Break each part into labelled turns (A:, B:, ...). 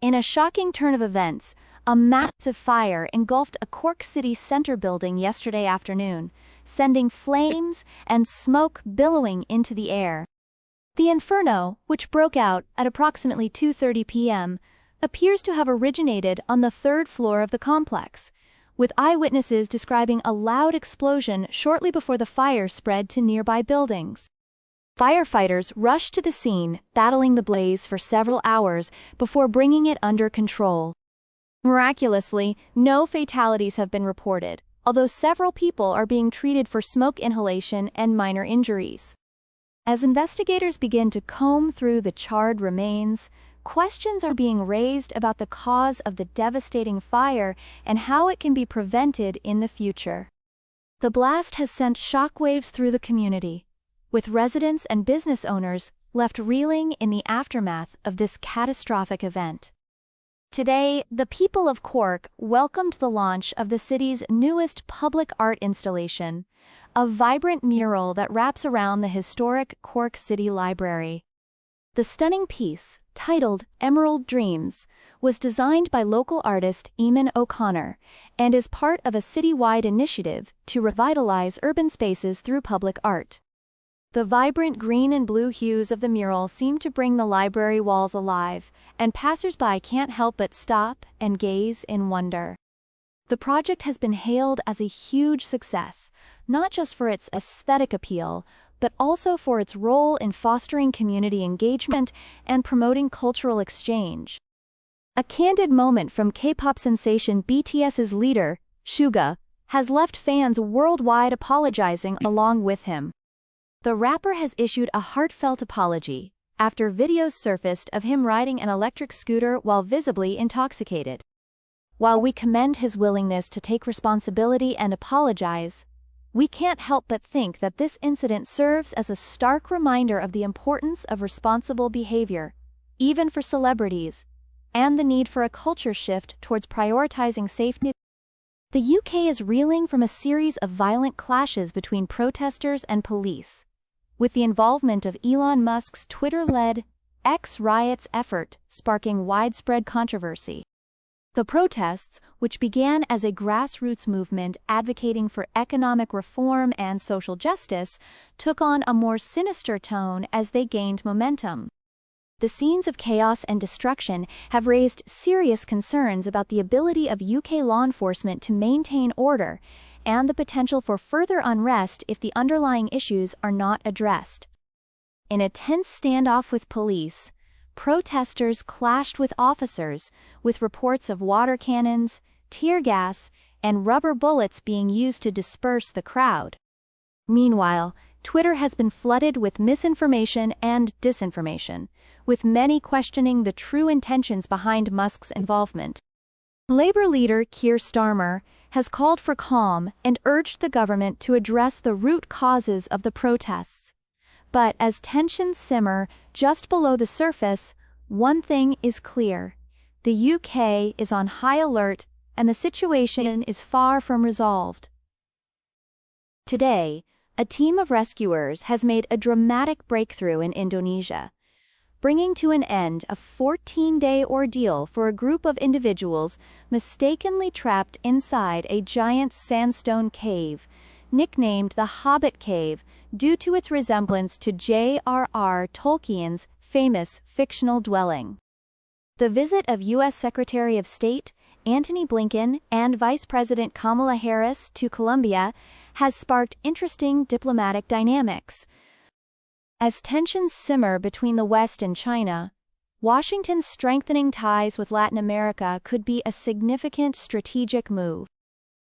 A: In a shocking turn of events, a massive fire engulfed a Cork city centre building yesterday afternoon, sending flames and smoke billowing into the air. The inferno, which broke out at approximately 2:30 p.m., appears to have originated on the third floor of the complex, with eyewitnesses describing a loud explosion shortly before the fire spread to nearby buildings. Firefighters rushed to the scene, battling the blaze for several hours before bringing it under control. Miraculously, no fatalities have been reported, although several people are being treated for smoke inhalation and minor injuries. As investigators begin to comb through the charred remains, questions are being raised about the cause of the devastating fire and how it can be prevented in the future. The blast has sent shockwaves through the community, with residents and business owners left reeling in the aftermath of this catastrophic event. Today, the people of Cork welcomed the launch of the city's newest public art installation, a vibrant mural that wraps around the historic Cork City Library. The stunning piece, titled Emerald Dreams, was designed by local artist Eamon O'Connor and is part of a citywide initiative to revitalize urban spaces through public art. The vibrant green and blue hues of the mural seem to bring the library walls alive, and passers-by can't help but stop and gaze in wonder. The project has been hailed as a huge success, not just for its aesthetic appeal, but also for its role in fostering community engagement and promoting cultural exchange. A candid moment from K-pop sensation BTS's leader, Suga, has left fans worldwide apologizing along with him. The rapper has issued a heartfelt apology after videos surfaced of him riding an electric scooter while visibly intoxicated. While we commend his willingness to take responsibility and apologize, we can't help but think that this incident serves as a stark reminder of the importance of responsible behavior, even for celebrities, and the need for a culture shift towards prioritizing safety. The UK is reeling from a series of violent clashes between protesters and police, with the involvement of Elon Musk's Twitter-led X-riots effort sparking widespread controversy. The protests, which began as a grassroots movement advocating for economic reform and social justice, took on a more sinister tone as they gained momentum. The scenes of chaos and destruction have raised serious concerns about the ability of UK law enforcement to maintain order, and the potential for further unrest if the underlying issues are not addressed. In a tense standoff with police, protesters clashed with officers, with reports of water cannons, tear gas, and rubber bullets being used to disperse the crowd. Meanwhile, Twitter has been flooded with misinformation and disinformation, with many questioning the true intentions behind Musk's involvement. Labour leader Keir Starmer has called for calm and urged the government to address the root causes of the protests. But as tensions simmer just below the surface, one thing is clear: the UK is on high alert and the situation is far from resolved. Today, a team of rescuers has made a dramatic breakthrough in Indonesia, bringing to an end a 14-day ordeal for a group of individuals mistakenly trapped inside a giant sandstone cave, nicknamed the Hobbit Cave due to its resemblance to J.R.R. Tolkien's famous fictional dwelling. The visit of U.S. Secretary of State Antony Blinken and Vice President Kamala Harris to Colombia has sparked interesting diplomatic dynamics. As tensions simmer between the West and China, Washington's strengthening ties with Latin America could be a significant strategic move.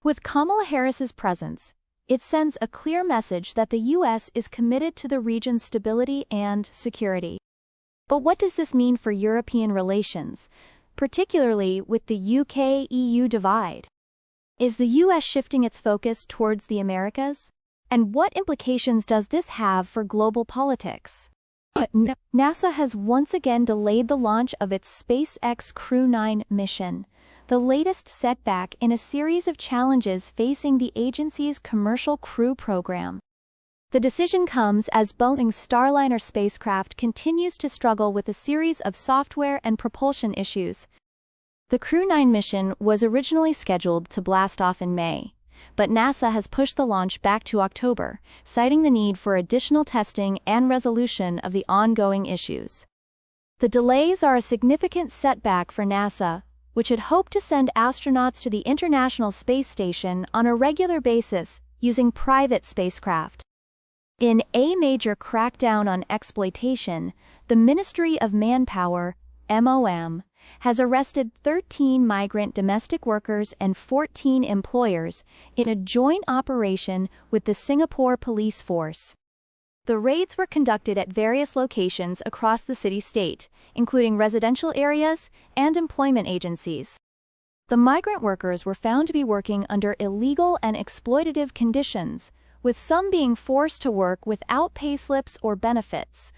A: With Kamala Harris's presence, it sends a clear message that the U.S. is committed to the region's stability and security. But what does this mean for European relations, particularly with the UK-EU divide? Is the U.S. shifting its focus towards the Americas? And what implications does this have for global politics? NASA has once again delayed the launch of its SpaceX Crew 9 mission, the latest setback in a series of challenges facing the agency's Commercial Crew program. The decision comes as Boeing's Starliner spacecraft continues to struggle with a series of software and propulsion issues. The Crew 9 mission was originally scheduled to blast off in May, but NASA has pushed the launch back to October, citing the need for additional testing and resolution of the ongoing issues. The delays are a significant setback for NASA, which had hoped to send astronauts to the International Space Station on a regular basis using private spacecraft. In a major crackdown on exploitation, the Ministry of Manpower, MOM, has arrested 13 migrant domestic workers and 14 employers in a joint operation with the Singapore police force. The raids were conducted at various locations across the city-state, including residential areas and employment agencies. The migrant workers were found to be working under illegal and exploitative conditions, with some being forced to work without payslips or benefits.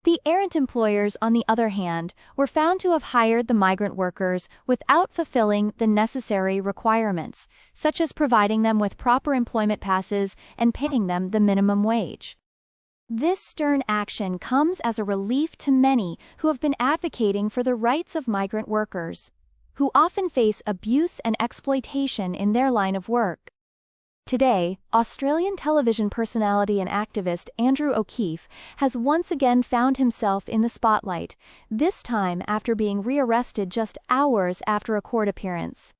A: The errant employers, on the other hand, were found to have hired the migrant workers without fulfilling the necessary requirements, such as providing them with proper employment passes and paying them the minimum wage. This stern action comes as a relief to many who have been advocating for the rights of migrant workers, who often face abuse and exploitation in their line of work. Today, Australian television personality and activist Andrew O'Keefe has once again found himself in the spotlight, this time after being rearrested just hours after a court appearance.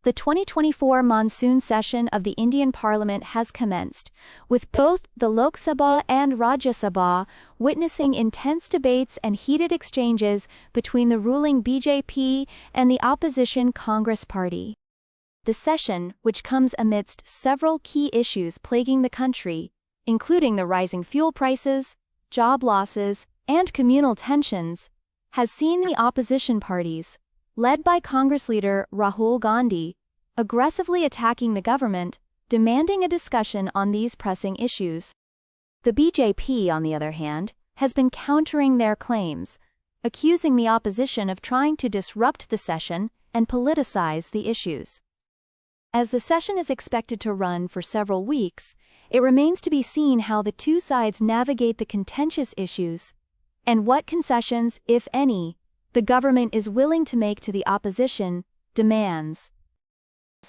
A: The 2024 monsoon session of the Indian Parliament has commenced, with both the Lok Sabha and Rajya Sabha witnessing intense debates and heated exchanges between the ruling BJP and the opposition Congress party. The session, which comes amidst several key issues plaguing the country, including the rising fuel prices, job losses, and communal tensions, has seen the opposition parties, led by Congress leader Rahul Gandhi, aggressively attacking the government, demanding a discussion on these pressing issues. The BJP, on the other hand, has been countering their claims, accusing the opposition of trying to disrupt the session and politicize the issues. As the session is expected to run for several weeks, it remains to be seen how the two sides navigate the contentious issues, and what concessions, if any, the government is willing to make to the opposition demands.